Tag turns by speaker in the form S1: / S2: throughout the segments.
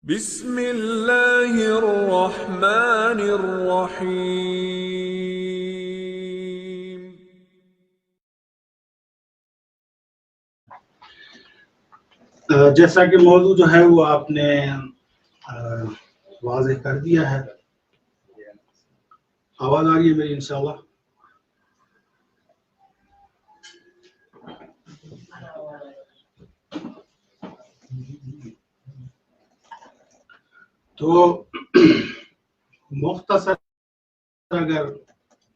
S1: بسم اللہ الرحمن الرحیم۔
S2: جیسا کہ موضوع جو ہے وہ آپ نے واضح کر دیا ہے۔ آواز آ رہی ہے میری انشاءاللہ؟ تو مختصر اگر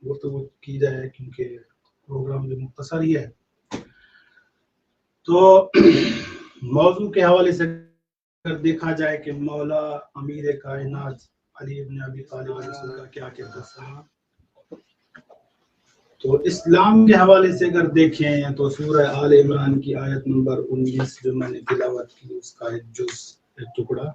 S2: گفتگو کی جائے، کیونکہ پروگرام جو مختصر ہی ہے، تو موضوع کے حوالے سے اگر دیکھا جائے کہ مولا امیر کائنات علی ابن ابی طالب علیہ السلام کا کیا کہتا ہے، تو اسلام کے حوالے سے اگر دیکھیں تو سورہ آل عمران کی آیت نمبر 19 جو میں نے تلاوت کی، اس کا ایک جز، ایک ٹکڑا،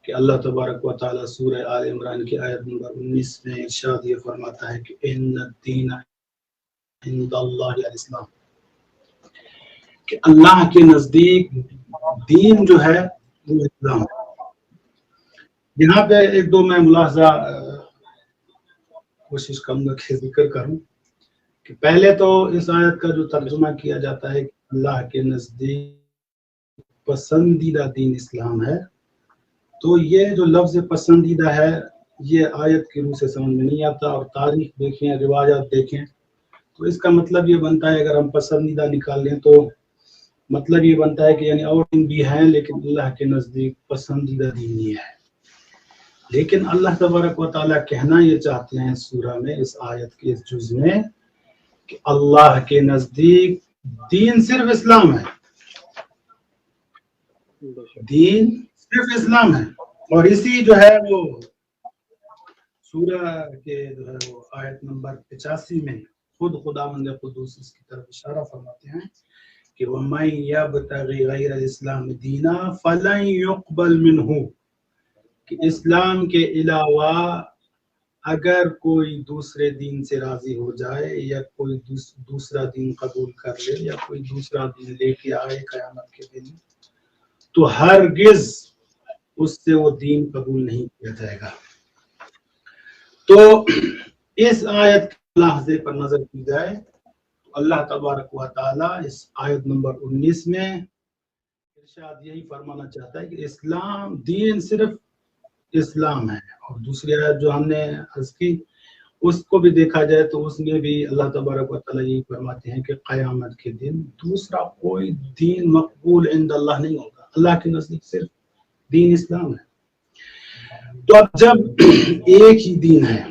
S2: کہ اللہ تبارک و تعالیٰ سورہ آل عمران کی آیت نمبر 19 میں ارشاد یہ فرماتا ہے کہ ان الدین عند اللہ الاسلام، کہ اللہ کے نزدیک دین جو ہے وہ اسلام ہے۔ یہاں پہ ایک دو میں ملاحظہ کوشش کروں گا کہ ذکر کروں کہ پہلے تو اس آیت کا جو ترجمہ کیا جاتا ہے کہ اللہ کے نزدیک پسندیدہ دین اسلام ہے، تو یہ جو لفظ پسندیدہ ہے یہ آیت کی روح سے سمجھ میں نہیں آتا، اور تاریخ دیکھیں، روایات دیکھیں تو اس کا مطلب یہ بنتا ہے، اگر ہم پسندیدہ نکال لیں تو مطلب یہ بنتا ہے کہ یعنی اور دین بھی ہیں لیکن اللہ کے نزدیک پسندیدہ دین یہ ہے۔ لیکن اللہ تبارک و تعالیٰ کہنا یہ چاہتے ہیں سورہ میں، اس آیت کے اس جز میں، کہ اللہ کے نزدیک دین صرف اسلام ہے، دین صرف اسلام ہے۔ اور اسی جو ہے وہ سورہ کے جو ہے وہ آیت نمبر 85 میں خود خداوند قدوس اس کی طرف اشارہ فرماتے ہیں کہ وَمَن يَبْتَغِ غَيْرَ الْإِسْلَامِ دِينًا فَلَن يُقْبَلَ مِنْهُ، کہ اسلام کے علاوہ اگر کوئی دوسرے دین سے راضی ہو جائے یا کوئی دوسرا دین قبول کر لے یا کوئی دوسرا دین لے کے آئے قیامت کے دن، تو ہرگز اس سے وہ دین قبول نہیں کیا جائے گا۔ تو اس آیت کے لحاظ پر نظر کی جائے تو اللہ تبارک و تعالیٰ اس آیت نمبر 19 میں ارشاد یہی فرمانا چاہتا ہے کہ اسلام، دین صرف اسلام ہے۔ اور دوسری آیت جو ہم نے عرض کی اس کو بھی دیکھا جائے تو اس میں بھی اللہ تبارک و تعالیٰ یہی فرماتے ہیں کہ قیامت کے دن دوسرا کوئی دین مقبول عند اللہ نہیں ہوگا، اللہ کے نزدیک صرف دین اسلام ہے۔ تو اب جب ایک ہی دین ہے،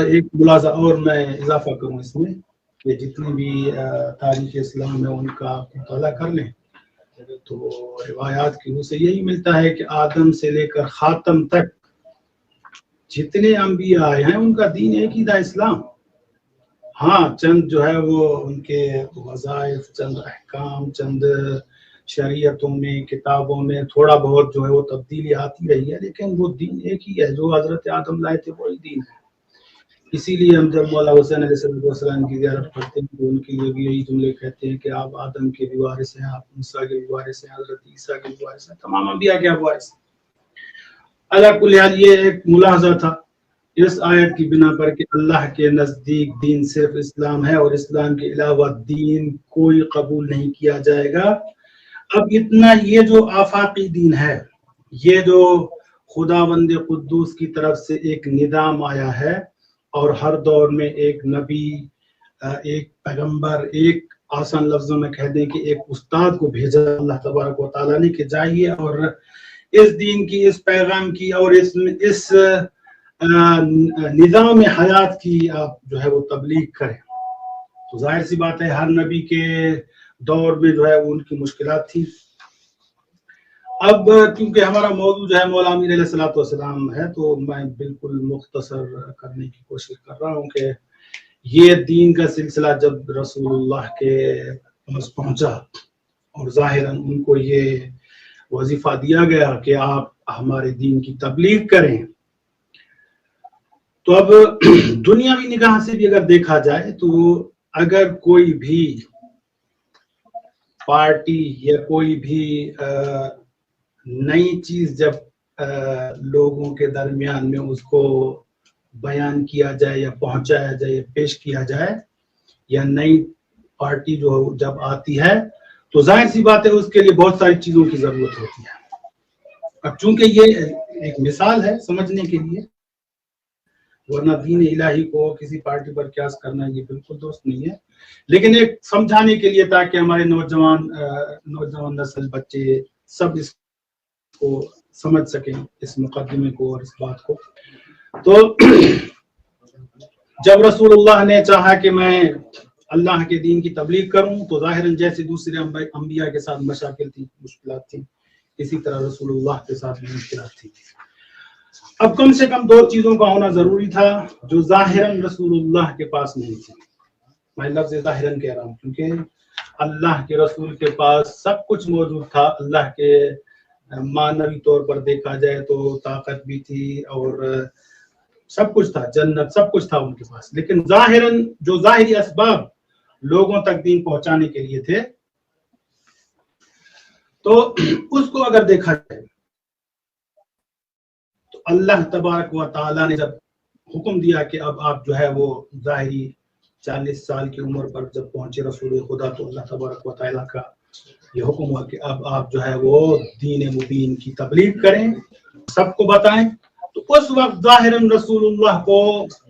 S2: ایک ملاحظہ اور میں اضافہ کروں اس میں کہ جتنی بھی تاریخ اسلام ہے ان کا مطالعہ کر لیں تو روایات کی روح سے یہی ملتا ہے کہ آدم سے لے کر خاتم تک جتنے انبیاء آئے ہیں ان کا دین ایک ہی تھا، اسلام۔ ہاں چند جو ہے وہ ان کے وظائف، چند احکام، چند شریعتوں میں، کتابوں میں تھوڑا بہت جو ہے وہ تبدیلی آتی رہی ہے، لیکن وہ دین ایک ہی ہے، جو حضرت آدم لائے تھے وہی دین ہے۔ اسی لیے ہم جب مولا حسین علیہ السلام کی زیارت کرتے ہیں تو ان کے لیے بھی یہی جملے کہتے ہیں کہ آپ آدم کے بھی وارث ہیں، آپ موسیٰ کے بھی وارث ہیں، حضرت عیسیٰ کے بھی وارث ہیں، تمام انبیاء کے وارث ہیں۔ علی کل حال یہ ایک ملاحظہ تھا اس آیت کی بنا پر کہ اللہ کے نزدیک دین صرف اسلام ہے اور اسلام کے علاوہ دین کوئی قبول نہیں کیا جائے گا۔ اب اتنا یہ جو آفاقی دین ہے، یہ جو خداوند قدوس کی طرف سے ایک نظام آیا ہے اور ہر دور میں ایک نبی، ایک پیغمبر، ایک آسان لفظوں میں کہہ دیں کہ ایک استاد کو بھیجا اللہ تبارک و تعالیٰ نے کہ جائیے اور اس دین کی، اس پیغام کی اور اس نظام حیات کی آپ جو ہے وہ تبلیغ کریں۔ تو ظاہر سی بات ہے ہر نبی کے دور میں جو ہے وہ ان کی مشکلات تھی۔ اب کیونکہ ہمارا موضوع جو ہے مولا امیر علیہ السلام ہے تو میں بالکل مختصر کرنے کی کوشش کر رہا ہوں کہ یہ دین کا سلسلہ جب رسول اللہ کے پاس پہنچا اور ظاہراً ان کو یہ وظیفہ دیا گیا کہ آپ ہمارے دین کی تبلیغ کریں، تو اب دنیاوی نگاہ سے بھی اگر دیکھا جائے تو اگر کوئی بھی پارٹی یا کوئی بھی نئی چیز جب لوگوں کے درمیان میں اس کو بیان کیا جائے یا پہنچایا جائے یا پیش کیا جائے، یا نئی پارٹی جو جب آتی ہے تو ظاہر سی بات ہے اس کے لیے بہت ساری چیزوں کی ضرورت ہوتی ہے. اب چونکہ یہ ایک مثال ہے سمجھنے کے لیے، ورنہ دین الہی کو کسی پارٹی پر قیاس کرنا یہ بالکل درست نہیں ہے، لیکن ایک سمجھانے کے لیے تاکہ ہمارے نوجوان نسل، بچے سب اس کو سمجھ سکیں، اس مقدمے کو اور اس بات کو. تو جب رسول اللہ نے چاہا کہ میں اللہ کے دین کی تبلیغ کروں تو ظاہراً جیسے دوسرے انبیاء کے ساتھ مشاکل تھی، مشکلات تھیں، اسی طرح رسول اللہ کے ساتھ بھی مشکلات تھی. اب کم سے کم 2 چیزوں کا ہونا ضروری تھا جو ظاہراً رسول اللہ کے پاس نہیں تھی. میں لفظ ظاہراً کہہ رہا ہوں کیونکہ اللہ کے رسول کے پاس سب کچھ موجود تھا. اللہ کے معنوی طور پر دیکھا جائے تو طاقت بھی تھی اور سب کچھ تھا، جنت، سب کچھ تھا ان کے پاس، لیکن ظاہراً جو ظاہری اسباب لوگوں تک دین پہنچانے کے لیے تھے تو اس کو اگر دیکھا جائے تو اللہ تبارک و تعالیٰ نے جب حکم دیا کہ اب آپ جو ہے وہ ظاہری 40 سال کی عمر پر جب پہنچے رسول خدا تو اللہ تبارک و تعالیٰ کا یہ حکم ہوا کہ اب آپ جو ہے وہ دین مبین کی تبلیغ کریں، سب کو بتائیں. تو اس وقت ظاہراً رسول اللہ کو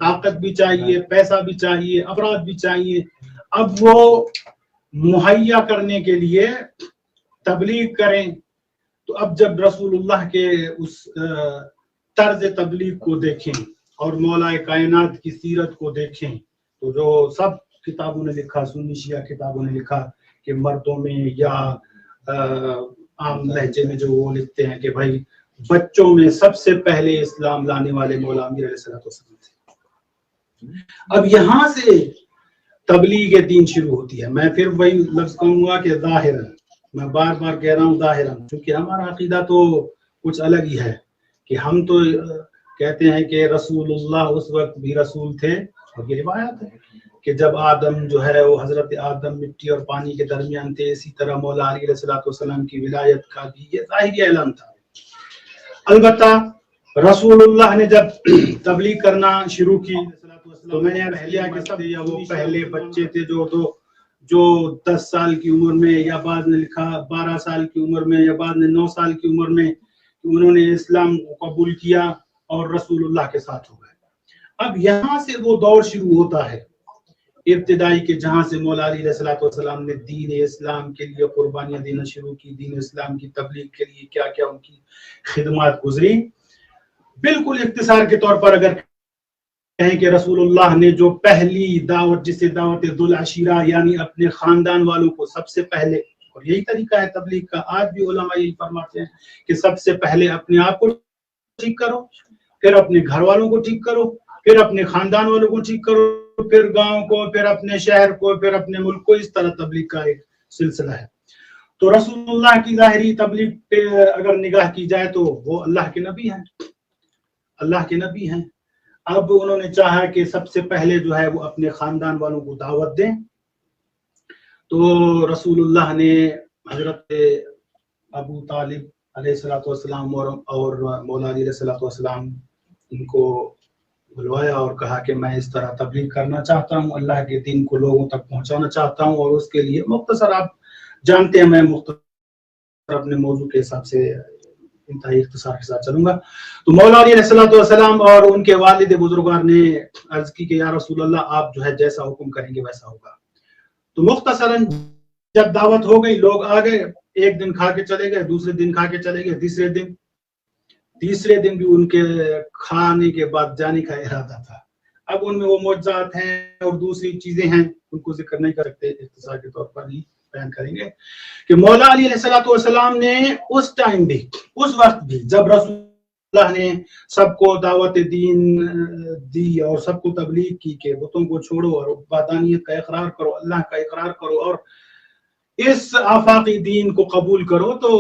S2: طاقت بھی چاہیے، پیسہ بھی چاہیے، افراد بھی چاہیے. اب وہ مہیا کرنے کے لیے تبلیغ کریں. تو اب جب رسول اللہ کے اس طرز تبلیغ کو دیکھیں اور مولا کائنات کی سیرت کو دیکھیں تو جو سب کتابوں نے لکھا، سنی شیعہ کتابوں نے لکھا کہ مردوں میں یا عام لہجے میں جو وہ لکھتے ہیں کہ بھائی بچوں میں سب سے پہلے اسلام لانے والے مولا امیر علیہ السلام تھے. اب یہاں سے تبلیغ دین شروع ہوتی ہے. میں پھر وہی لفظ کہوں گا کہ ظاہراً، میں بار بار کہہ رہا ہوں ظاہراً، کیونکہ ہمارا عقیدہ تو کچھ الگ ہی ہے کہ ہم تو کہتے ہیں کہ رسول اللہ اس وقت بھی رسول تھے، اور یہ روایت ہے کہ جب آدم جو ہے وہ حضرت آدم مٹی اور پانی کے درمیان تھے، اسی طرح مولا علی علیہ السلام کی ولایت کا بھی یہ ظاہری اعلان تھا. البتہ رسول اللہ نے جب تبلیغ کرنا شروع کی تو میں نے عرض کیا کہ سب یا وہ پہلے بچے تھے جو 10 سال کی عمر میں، یا بعد نے لکھا 12 سال کی عمر میں، یا بعد نے 9 سال کی عمر میں انہوں نے اسلام کو قبول کیا اور رسول اللہ کے ساتھ ہو گئے. اب یہاں سے وہ دور شروع ہوتا ہے ابتدائی کے جہاں سے مولا علی علیہ السلام نے دین اسلام کے لیے قربانیاں دینا شروع کی، دین اسلام کی تبلیغ کے لیے کیا کیا ان کی خدمات گزری. بالکل اختصار کے طور پر اگر کہیں کہ رسول اللہ نے جو پہلی دعوت، جسے دعوت ذوالعشیرہ یعنی اپنے خاندان والوں کو سب سے پہلے، اور یہی طریقہ ہے تبلیغ کا، آج بھی علماء یہی فرماتے ہیں کہ سب سے پہلے اپنے آپ کو ٹھیک کرو، پھر اپنے گھر والوں کو ٹھیک کرو، پھر اپنے خاندان والوں کو ٹھیک کرو، پھر گاؤں کو، پھر اپنے شہر کو، پھر اپنے ملک کو. اس طرح تبلیغ کا ایک سلسلہ ہے. تو رسول اللہ کی ظاہری تبلیغ پہ اگر نگاہ کی جائے تو وہ اللہ کے نبی ہیں، اللہ کے نبی ہیں. اب انہوں نے چاہا کہ سب سے پہلے جو ہے وہ اپنے خاندان والوں کو دعوت دیں. تو رسول اللہ نے حضرت ابو طالب علیہ السلام اور مولا علی علیہ السلام ان کو بلوایا اور کہا کہ میں اس طرح تبلیغ کرنا چاہتا ہوں، اللہ کے دین کو لوگوں تک پہنچانا چاہتا ہوں، اور اس کے لیے مختصر، آپ جانتے ہیں میں مختصر اپنے موضوع کے حساب سے انتہائی اختصار کے ساتھ چلوں گا. تو مولا علی علیہ السلام اور ان کے والد بزرگوار نے عرض کی کہ یا رسول اللہ آپ جو ہے جیسا حکم کریں گے ویسا ہوگا. تو مختصراً جب دعوت ہو گئی، لوگ آ گئے، ایک دن کھا کے چلے گئے، دوسرے دن کھا کے چلے گئے، تیسرے دن بھی ان کے کھانے کے بعد جانے کا ارادہ تھا. اب ان میں وہ معجزات ہیں اور دوسری چیزیں ہیں، ان کو ذکر نہیں کر سکتے، اختصار کے طور پر ہی بیان کریں گے کہ مولا علی علیہ السلام نے اس ٹائم بھی، اس وقت بھی جب رسول اللہ نے سب کو دعوت دین دی اور سب کو تبلیغ کی کہ بتوں کو چھوڑو اور وحدانیت کا اقرار کرو، اللہ کا اقرار کرو اور اس آفاقی دین کو قبول کرو، تو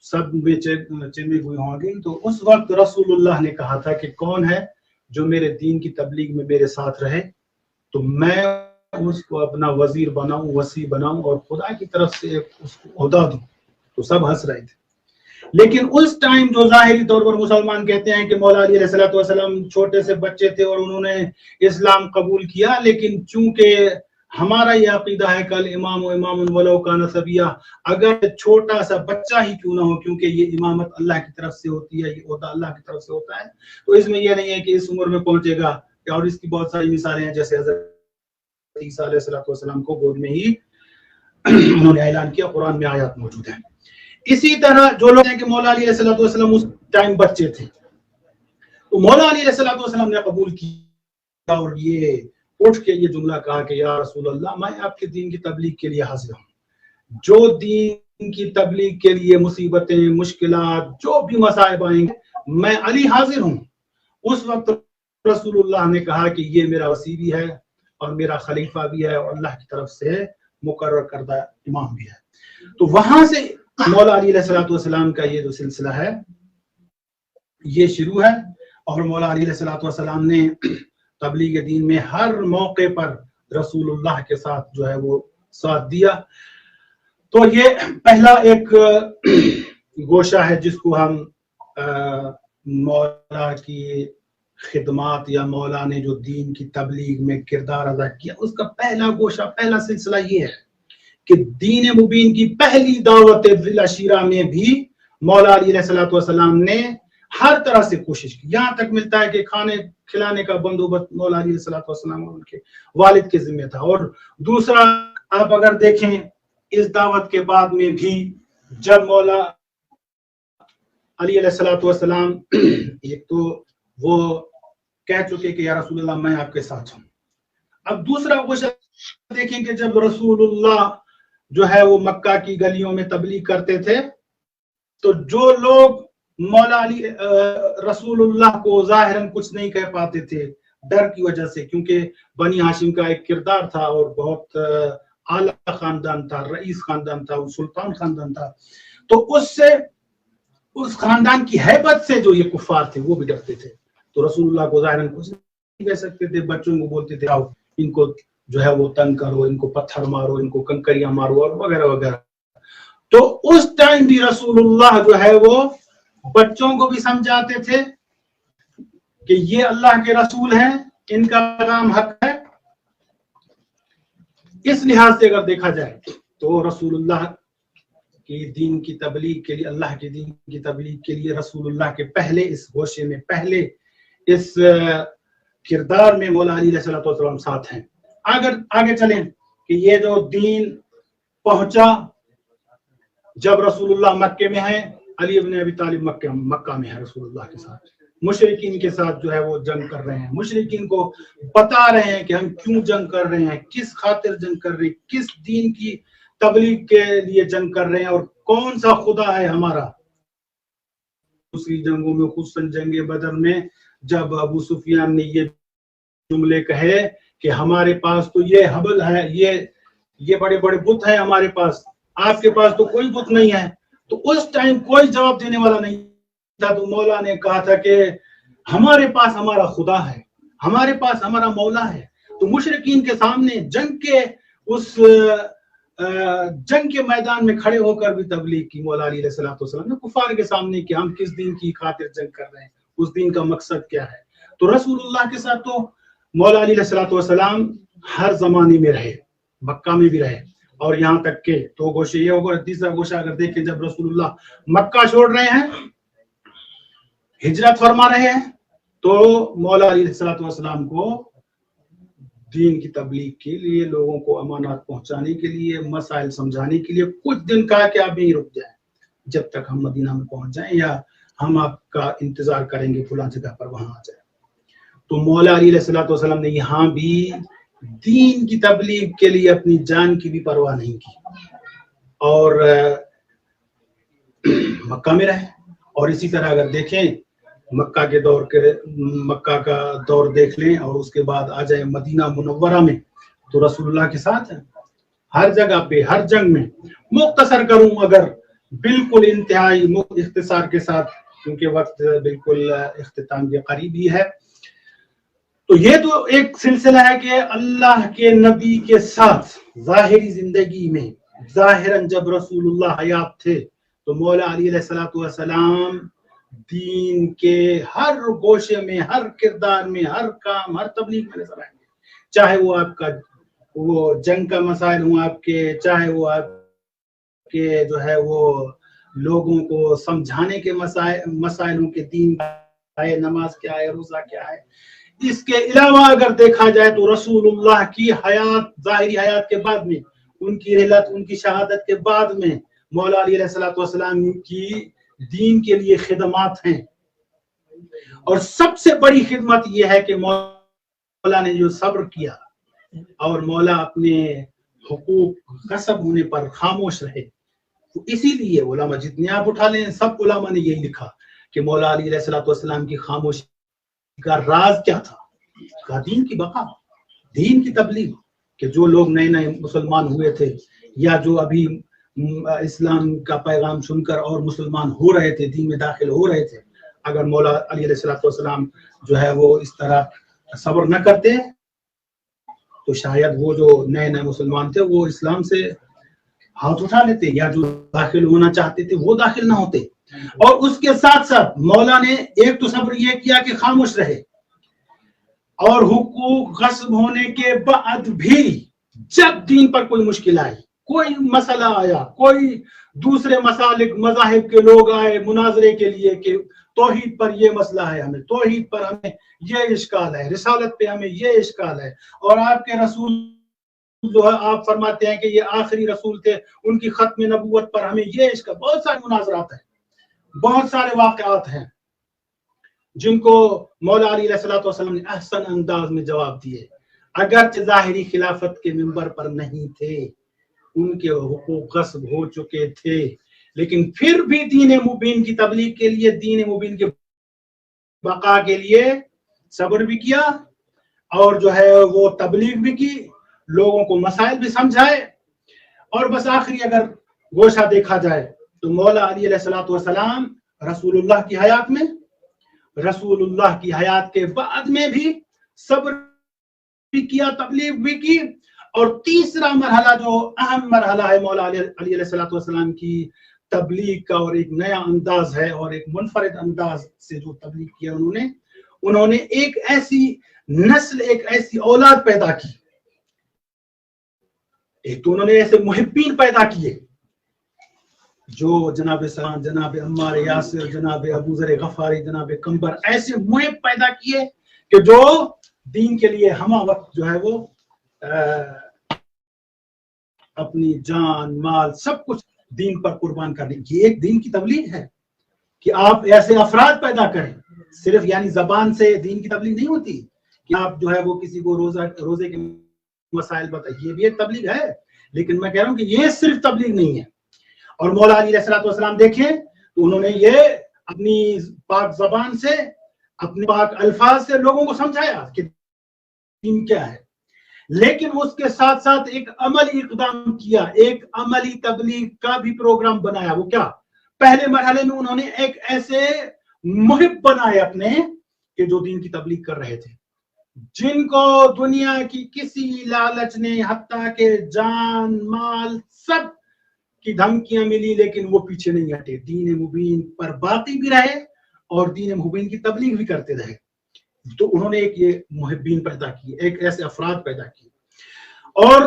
S2: سب میں چمے ہوئے ہوں گے. تو اس وقت رسول اللہ نے کہا تھا کہ کون ہے جو میرے دین کی تبلیغ میں میرے ساتھ رہے تو میں اس کو اپنا وزیر بناؤں، وسیع بناؤں اور خدا کی طرف سے اس کو عہدہ دوں. تو سب ہنس رہے تھے لیکن اس ٹائم جو ظاہری طور پر مسلمان کہتے ہیں کہ مولا علی علیہ السلام چھوٹے سے بچے تھے اور انہوں نے اسلام قبول کیا، لیکن چونکہ ہمارا یہ عقیدہ ہے کل امام و امام ولو کان صبیہ، اگر چھوٹا سا بچہ ہی کیوں نہ ہو، کیونکہ یہ امامت اللہ کی طرف سے ہوتی ہے، یہ عہدہ اللہ کی طرف سے ہوتا ہے، تو اس میں یہ نہیں ہے کہ اس عمر میں پہنچے گا، اور اس کی بہت ساری مثالیں ہیں، جیسے حضرت عیسیٰ علیہ السلام کو گود میں ہی انہوں نے اعلان کیا، قرآن میں آیات موجود ہیں۔ اسی طرح جو لوگ ہیں کہ مولا علی علیہ السلام اس ٹائم بچے تھے، تو مولا علی علیہ السلام نے قبول کیا اور یہ اٹھ کے یہ جملہ کہا کہ یا رسول اللہ، میں آپ کے دین کی تبلیغ کے لیے حاضر ہوں، جو دین کی تبلیغ کے لیے مصیبتیں، مشکلات، جو بھی مصائب آئیں گے، میں علی حاضر ہوں۔ اس وقت رسول اللہ نے کہا کہ یہ میرا وصی بھی ہے اور میرا خلیفہ بھی ہے اور اللہ کی طرف سے مقرر کردہ امام بھی ہے۔ تو وہاں سے مولا علی علیہ السلام کا یہ جو سلسلہ ہے یہ شروع ہے، اور مولا علی علیہ السلام نے تبلیغ دین میں ہر موقع پر رسول اللہ کے ساتھ جو ہے وہ ساتھ دیا۔ تو یہ پہلا ایک گوشہ ہے جس کو ہم مولا کی خدمات یا مولا نے جو دین کی تبلیغ میں کردار ادا کیا، اس کا پہلا گوشہ، پہلا سلسلہ یہ ہے کہ دین مبین کی پہلی دعوت بالعشیرہ میں بھی مولا علی علیہ السلام نے ہر طرح سے کوشش کی، یہاں تک ملتا ہے کہ کھانے کھلانے کا بندوبست مولا علی علیہ السلام اور ان کے والد کے ذمہ تھا۔ اور دوسرا آپ اگر دیکھیں اس دعوت کے بعد میں بھی جب مولا علی علیہ السلام ایک تو وہ کہہ چکے کہ یا رسول اللہ میں آپ کے ساتھ ہوں، اب دوسرا گوشہ دیکھیں کہ جب رسول اللہ جو ہے وہ مکہ کی گلیوں میں تبلیغ کرتے تھے، تو جو لوگ مولا علی رسول اللہ کو ظاہراً کچھ نہیں کہہ پاتے تھے ڈر کی وجہ سے، کیونکہ بنی ہاشم کا ایک کردار تھا اور بہت اعلیٰ خاندان تھا، رئیس خاندان تھا، سلطان خاندان تھا، تو اس خاندان کی ہیبت سے جو یہ کفار تھے وہ بھی ڈرتے تھے، تو رسول اللہ کو ظاہراً کچھ نہیں کہہ سکتے تھے، بچوں کو بولتے تھے آؤ ان کو جو ہے وہ تنگ کرو، ان کو پتھر مارو، ان کو کنکریاں مارو اور وغیرہ وغیرہ۔ تو اس ٹائم بھی رسول اللہ جو ہے وہ بچوں کو بھی سمجھاتے تھے کہ یہ اللہ کے رسول ہیں، ان کا پیغام حق ہے۔ اس لحاظ سے اگر دیکھا جائے تو رسول اللہ کی دین کی تبلیغ کے لیے، اللہ کے دین کی تبلیغ کے لیے رسول اللہ کے پہلے اس گوشے میں، پہلے اس کردار میں مولا علی علیہ السلام ساتھ ہیں۔ اگر آگے چلیں کہ یہ جو دین پہنچا جب رسول اللہ مکے میں ہیں، علی ابن ابی طالب مکہ میں ہے رسول اللہ کے ساتھ، مشرکین کے ساتھ جو ہے وہ جنگ کر رہے ہیں، مشرکین کو بتا رہے ہیں کہ ہم کیوں جنگ کر رہے ہیں، کس خاطر جنگ کر رہے ہیں، کس دین کی تبلیغ کے لیے جنگ کر رہے ہیں اور کون سا خدا ہے ہمارا۔ دوسری جنگوں میں خصوصاً جنگ بدر میں جب ابو سفیان نے یہ جملے کہے کہ ہمارے پاس تو یہ حبل ہے، یہ بڑے بڑے بت ہیں ہمارے پاس، آپ کے پاس تو کوئی بت نہیں ہے، تو اس ٹائم کوئی جواب دینے والا نہیں تھا، تو مولا نے کہا تھا کہ ہمارے پاس ہمارا خدا ہے، ہمارے پاس ہمارا مولا ہے۔ تو مشرکین کے سامنے جنگ کے میدان میں کھڑے ہو کر بھی تبلیغ کی مولا علی علیہ السلام نے کفار کے سامنے کہ ہم کس دین کی خاطر جنگ کر رہے ہیں، اس دین کا مقصد کیا ہے۔ تو رسول اللہ کے ساتھ تو مولا علی علیہ السلام ہر زمانے میں رہے، مکہ میں بھی رہے، اور یہاں تک کہ تو گوشے یہ ہوگا۔ تیسرا گوشہ اگر دیکھیں جب رسول اللہ مکہ چھوڑ رہے ہیں، ہجرت فرما رہے ہیں، تو مولا علی علیہ السلام کو دین کی تبلیغ کے لیے، لوگوں کو امانات پہنچانے کے لیے، مسائل سمجھانے کے لیے کچھ دن کہا کہ آپ یہیں رک جائیں جب تک ہم مدینہ میں پہنچ جائیں، یا ہم آپ کا انتظار کریں گے فلاں جگہ پر، وہاں آ جائیں۔ تو مولا علی علیہ السلام نے یہاں بھی دین کی تبلیغ کے لیے اپنی جان کی بھی پرواہ نہیں کی اور مکہ میں رہے۔ اور اسی طرح اگر دیکھیں مکہ کا دور دیکھ لیں اور اس کے بعد آ جائیں مدینہ منورہ میں، تو رسول اللہ کے ساتھ ہر جگہ پہ، ہر جنگ میں۔ مختصر کروں اگر بالکل انتہائی اختصار کے ساتھ، کیونکہ وقت بالکل اختتام کے قریب ہی ہے، تو یہ تو ایک سلسلہ ہے کہ اللہ کے نبی کے ساتھ ظاہری زندگی میں، ظاہراً جب رسول اللہ حیات تھے تو مولا علی علیہ الصلوۃ والسلام دین کے ہر گوشے میں، ہر کردار میں، ہر کام، ہر تبلیغ میں نظر آئیں گے، چاہے وہ آپ کا وہ جنگ کا مسائل ہوں آپ کے، چاہے وہ آپ کے جو ہے وہ لوگوں کو سمجھانے کے مسائلوں کے، دین ہے، نماز کیا ہے، روزہ کیا ہے۔ اس کے علاوہ اگر دیکھا جائے تو رسول اللہ کی حیات، ظاہری حیات کے بعد میں، ان کی رحلت، ان کی شہادت کے بعد میں مولا علی علیہ الصلوۃ والسلام کی دین کے لیے خدمات ہیں، اور سب سے بڑی خدمت یہ ہے کہ مولا نے جو صبر کیا اور مولا اپنے حقوق غصب ہونے پر خاموش رہے، تو اسی لیے علماء جتنے آپ اٹھا لیں سب علماء نے یہی لکھا کہ مولا علی علیہ الصلوۃ والسلام کی خاموشی کا راز کیا تھا؟ کہا دین کی بقا، دین کی تبلیغ، کہ جو لوگ نئے نئے مسلمان ہوئے تھے یا جو ابھی اسلام کا پیغام سن کر اور مسلمان ہو رہے تھے، دین میں داخل ہو رہے تھے، اگر مولا علی علیہ الصلوۃ والسلام جو ہے وہ اس طرح صبر نہ کرتے تو شاید وہ جو نئے نئے مسلمان تھے وہ اسلام سے ہاتھ اٹھا لیتے، یا جو داخل ہونا چاہتے تھے وہ داخل نہ ہوتے۔ اور اس کے ساتھ ساتھ مولا نے ایک تو صبر یہ کیا کہ خاموش رہے، اور حقوق غصب ہونے کے بعد بھی جب دین پر کوئی مشکل آئی، کوئی مسئلہ آیا، کوئی دوسرے مسالک مذاہب کے لوگ آئے مناظرے کے لیے کہ توحید پر یہ مسئلہ ہے، ہمیں توحید پر ہمیں یہ اشکال ہے، رسالت پہ ہمیں یہ اشکال ہے، اور آپ کے رسول جو ہے آپ فرماتے ہیں کہ یہ آخری رسول تھے، ان کی ختم نبوت پر ہمیں یہ اشکال، بہت سارے مناظرات ہیں، بہت سارے واقعات ہیں جن کو مولا علی علیہ الصلوۃ والسلام نے احسن انداز میں جواب دیے، اگرچہ ظاہری خلافت کے منبر پر نہیں تھے، ان کے حقوق غصب ہو چکے تھے، لیکن پھر بھی دین مبین کی تبلیغ کے لیے، دین مبین کے بقا کے لیے صبر بھی کیا، اور جو ہے وہ تبلیغ بھی کی، لوگوں کو مسائل بھی سمجھائے۔ اور بس آخری اگر گوشہ دیکھا جائے تو مولا علی علیہ الصلوۃ والسلام رسول اللہ کی حیات میں، رسول اللہ کی حیات کے بعد میں بھی صبر بھی کیا، تبلیغ بھی کی، اور تیسرا مرحلہ جو اہم مرحلہ ہے مولا علی علیہ الصلوۃ والسلام کی تبلیغ کا، اور ایک نیا انداز ہے اور ایک منفرد انداز سے جو تبلیغ کیا انہوں نے ایک ایسی نسل، ایک ایسی اولاد پیدا کی، ایک تو انہوں نے ایسے محبین پیدا کیے جو جناب سلمان، جناب عمار یاسر، جناب ابو ذر غفاری، جناب کمبر، ایسے محب پیدا کیے کہ جو دین کے لیے ہمہ وقت جو ہے وہ اپنی جان مال سب کچھ دین پر قربان کرنے، یہ ایک دین کی تبلیغ ہے کہ آپ ایسے افراد پیدا کریں۔ صرف یعنی زبان سے دین کی تبلیغ نہیں ہوتی کہ آپ جو ہے وہ کسی کو روزے کے مسائل بتائیں، یہ بھی ایک تبلیغ ہے، لیکن میں کہہ رہا ہوں کہ یہ صرف تبلیغ نہیں ہے۔ اور مولا علی علیہ الصلوۃ والسلام دیکھیں تو انہوں نے یہ اپنی پاک زبان سے، اپنے پاک الفاظ سے لوگوں کو سمجھایا کہ دین کیا ہے، لیکن اس کے ساتھ ساتھ ایک عملی اقدام کیا، ایک عملی تبلیغ کا بھی پروگرام بنایا۔ وہ کیا؟ پہلے مرحلے میں انہوں نے ایک ایسے محب بنائے اپنے کہ جو دین کی تبلیغ کر رہے تھے، جن کو دنیا کی کسی لالچ نے، حتیٰ کہ جان مال سب کی دھمکیاں ملی، لیکن وہ پیچھے نہیں ہٹے، دین مبین پر باقی بھی رہے اور دین مبین کی تبلیغ بھی کرتے رہے۔ تو انہوں نے ایک یہ محبین پیدا کیے، ایک ایسے افراد پیدا کیے۔ اور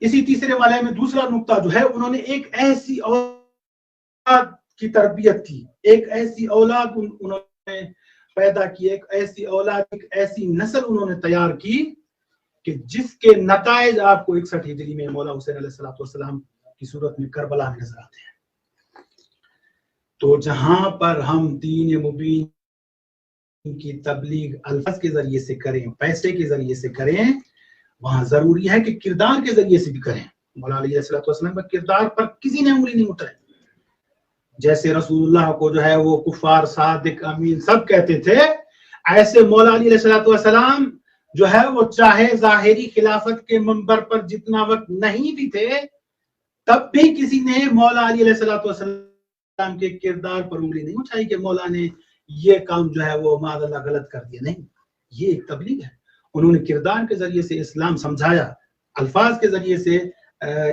S2: اسی تیسرے والے میں دوسرا نقطہ جو ہے، انہوں نے ایک ایسی اولاد کی تربیت کی، ایک ایسی اولاد انہوں نے پیدا کی، ایک ایسی اولاد، ایک ایسی نسل انہوں نے تیار کی کہ جس کے نتائج آپ کو 61 ہجری میں مولا حسین علیہ الصلوۃ والسلام کی صورت میں کربلا میں نظر آتے ہیں۔ تو جہاں پر ہم دین مبین کی تبلیغ الفاظ کے ذریعے سے کریں، پیسے کے ذریعے سے کریں، وہاں ضروری ہے کہ کردار کے ذریعے سے بھی کریں۔ مولا علیہ الصلوۃ والسلام کا کردار پر کسی نے انگلی نہیں اٹھائی، جیسے رسول اللہ کو جو ہے وہ کفار، صادق، امین سب کہتے تھے، ایسے مولا علیہ الصلوۃ والسلام جو ہے وہ چاہے ظاہری خلافت کے منبر پر جتنا وقت نہیں بھی تھے، تب بھی کسی نے مولا علی علیہ الصلوۃ والسلام کے کردار پر انگلی نہیں اٹھائی کہ مولا نے یہ کام جو ہے وہ معاذ اللہ غلط کر دیا، نہیں، یہ ایک تبلیغ ہے۔ انہوں نے کردار کے ذریعے سے اسلام سمجھایا، الفاظ کے ذریعے سے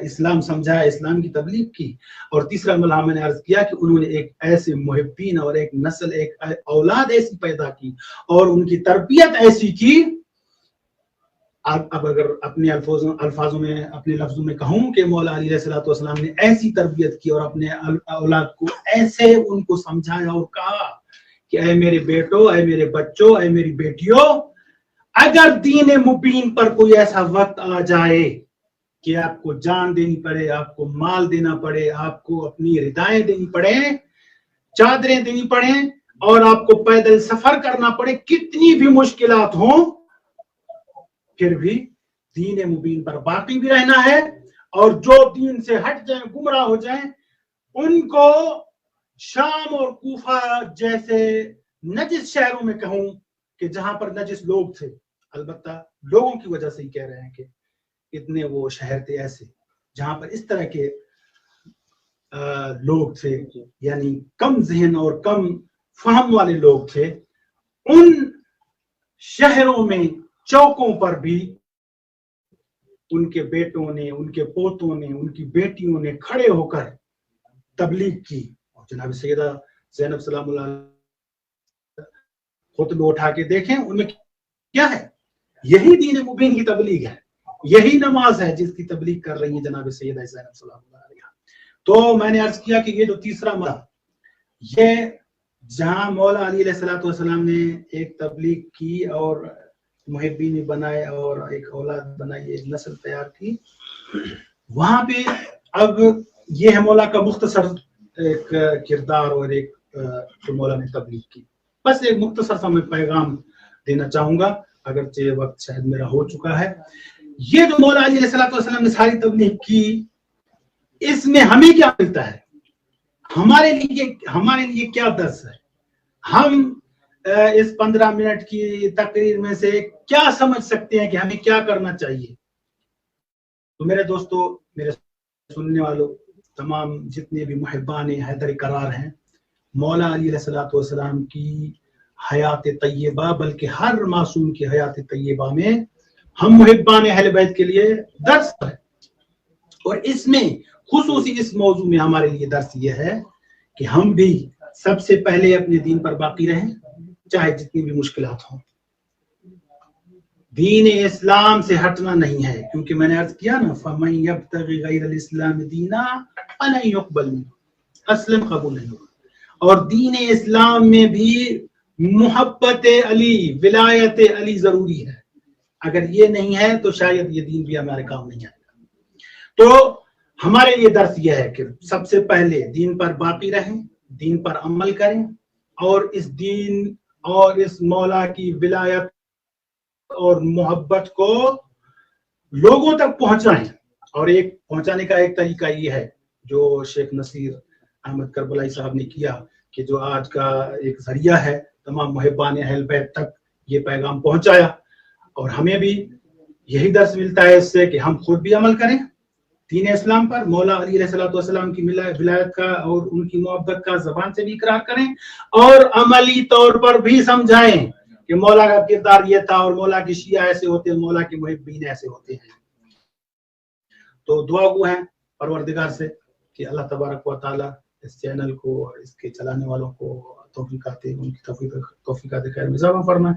S2: اسلام سمجھایا، اسلام کی تبلیغ کی، اور تیسرا مرحلہ میں نے عرض کیا کہ انہوں نے ایک ایسے محبین اور ایک نسل، ایک اولاد ایسی پیدا کی اور ان کی تربیت ایسی کی. اب اگر اپنے الفاظوں میں، اپنے لفظوں میں کہوں کہ مولا علی علیہ السلام نے ایسی تربیت کی اور اپنے اولاد کو ایسے ان کو سمجھایا اور کہا کہ اے میرے بیٹو، اے میرے بچوں، اے میری بیٹیوں، اگر دین مبین پر کوئی ایسا وقت آ جائے کہ آپ کو جان دینی پڑے، آپ کو مال دینا پڑے، آپ کو اپنی ردائیں دینی پڑے، چادریں دینی پڑے، اور آپ کو پیدل سفر کرنا پڑے، کتنی بھی مشکلات ہوں، پھر بھی دین مبین پر باقی بھی رہنا ہے. اور جو دین سے ہٹ جائیں، گمراہ ہو جائیں، ان کو شام اور کوفہ جیسے نجس شہروں میں کہوں کہ جہاں پر نجس لوگ تھے، البتہ لوگوں کی وجہ سے ہی کہہ رہے ہیں کہ اتنے وہ شہر تھے ایسے جہاں پر اس طرح کے لوگ تھے، یعنی کم ذہن اور کم فہم والے لوگ تھے، ان شہروں میں چوکوں پر بھی ان کے بیٹوں نے، ان کے پوتوں نے، ان کی بیٹیوں نے کھڑے ہو کر تبلیغ کی. اور جناب سیدہ زینب سلام اللہ خطبہ اٹھا کے دیکھیں، ان میں کیا ہے؟ یہی دین مبین کی تبلیغ ہے، یہی نماز ہے جس کی تبلیغ کر رہی ہیں جناب سیدہ زینب سلام اللہ علیہا. تو میں نے عرض کیا کہ یہ جو تیسرا مرحلہ، یہ جہاں مولا علی علیہ السلام نے ایک تبلیغ کی اور محبین بنائے اور ایک اولاد بنائی، ایک نسل تیار کی، وہاں پہ اب یہ ہے مولا کا مختصر ایک کردار اور ایک جو مولا نے تبلیغ کی. بس ایک مختصر سا میں پیغام دینا چاہوں گا، اگرچہ وقت شاید میرا ہو چکا ہے. یہ جو مولا علی علیہ السلام نے ساری تبلیغ کی، اس میں ہمیں کیا ملتا ہے؟ ہمارے لیے کیا درس ہے؟ ہم اس 15 منٹ کی تقریر میں سے کیا سمجھ سکتے ہیں کہ ہمیں کیا کرنا چاہیے؟ تو میرے دوستو، میرے سننے والوں، تمام جتنے بھی محبان حیدر کرار ہیں، مولا علی علیہ السلام کی حیات طیبہ، بلکہ ہر معصوم کی حیات طیبہ میں ہم محبان اہل بیت کے لیے درس ہے. اور اس میں خصوصی اس موضوع میں ہمارے لیے درس یہ ہے کہ ہم بھی سب سے پہلے اپنے دین پر باقی رہیں، چاہے جتنی بھی مشکلات ہوں. دین اسلام سے ہٹنا نہیں ہے، کیونکہ میں نے عرض کیا نا، فَمَن يَبْتَغِ غَيْرَ الْإِسْلَامِ دِينًا فَلَن يُقْبَلَ مِنْهُ، اسلم قبول نہیں ہوگا. اور دین اسلام میں بھی محبت علی، ولایت علی ضروری ہے. اگر یہ نہیں ہے تو شاید یہ دین بھی ہمارے کام نہیں آئے گا. تو ہمارے لیے درس یہ ہے کہ سب سے پہلے دین پر باقی رہیں، دین پر عمل کریں، اور اس دین اور اس مولا کی ولایت اور محبت کو لوگوں تک پہنچائیں. اور ایک پہنچانے کا ایک طریقہ یہ ہے جو شیخ نصیر احمد کربلائی صاحب نے کیا، کہ جو آج کا ایک ذریعہ ہے تمام محبان اہل بیت تک یہ پیغام پہنچایا. اور ہمیں بھی یہی درس ملتا ہے اس سے کہ ہم خود بھی عمل کریں دین اسلام پر، مولا علی علیہ السلام کی ولایت کا اور ان کی محبت کا زبان سے بھی اقرار کریں، اور عملی طور پر بھی سمجھائیں کہ مولا کا کردار یہ تھا، اور مولا کی شیعہ ایسے ہوتے ہیں، مولا کے محبین ایسے ہوتے ہیں. تو دعا گو ہیں پروردگار سے کہ اللہ تبارک و تعالی اس چینل کو اور اس کے چلانے والوں کو توفیقات ان کی توفیقات خیر میں اضافہ فرمائے.